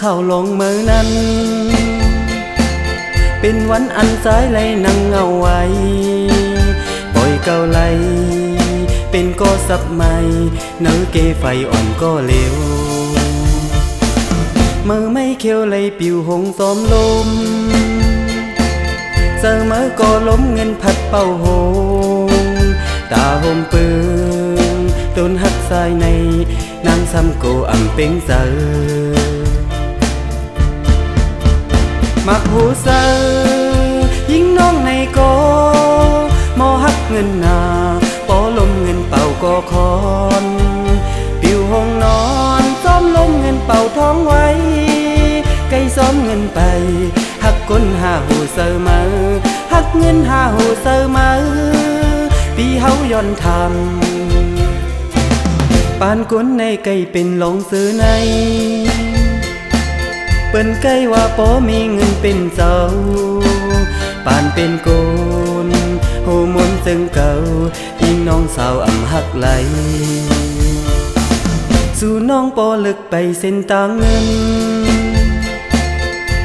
เข้าลงมือนั้นเป็นวันอันสายไหลนั่งเงาไว้ปล่อยเก่าไหลเป็นก็สับใหม่เนื้อเกไฟอ่อนก็เร็วมือไม่เขียวไหลปิวหงซ้อมลมเสมอก็ล้มเงินพัดเป่าหงตาห่มปืนโดนหักสายในนางซ้ำโกอ่ำเป็งเสอมักหูเสอยิ่งน้องในโกมอหักเงินนาปอลมเงินเป่าก็คอนปิวหงนอนซ้อมลมเงินเป่าท้องไว้ไก่ซ้อมเงินไปหักก้นหาหูเสอมาหักเงินหาหูเสอมาปีเฮาย้อนทำปานก้นในไก่เป็นหลงซื้อในเปิ้นไก่ว่าปอมีเงินเป็นเจ้าปานเป็นโกนโหมนซึ่งเก่ายิ่งน้องสาวอ่ำหักไหลสู่น้องปอลึกไปเส้นตางเงิน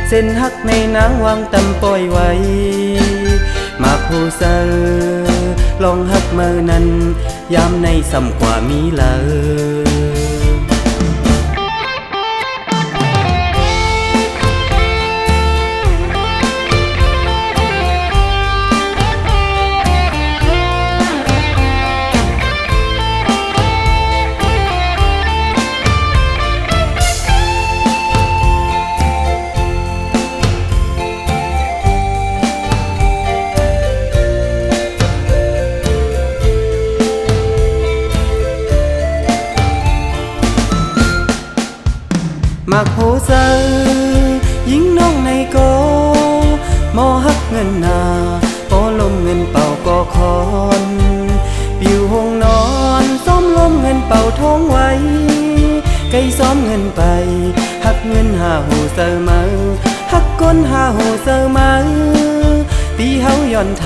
เส้นหักในนางวางตำปล่อยไว้มาผู้เสอลองหักเมื่อนั้นยามในซ้ำกว่ามีเลยมักโหเสอยิ่งน้องในโกมอหักเงินนาปอลมเงินเป่าก็คอนปิวหงนอนซ้อมลมเงินเป่าท้องไว้ไก่ซ้อมเงินไปหักเงินหาหูเสอมาหักก้นหาหูเสอมาปีเฮาย้อนท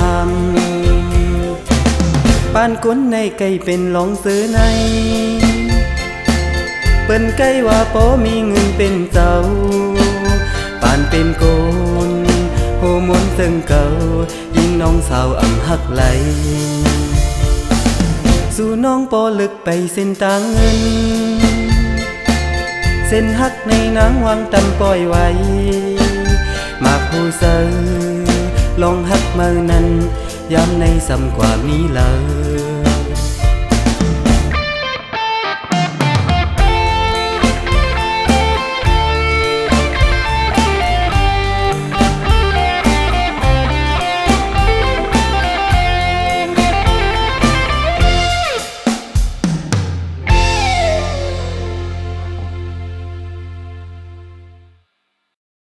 ำปานก้นในไก่เป็นหลงซื้อในเปิ้นไก่ว่าปอมีเงินเป็นเจ้าปานเป็นโกนโหมนซึ่งเก่ายิ่งน้องสาวอ่ำหักไหลสู่น้องปอลึกไปเส้นตางเงินเส้นหักในนางวางตำปล่อยไว้มาผู้เสอลองหักเมื่อนั้นย้ำในซ้ำกว่ามีเลย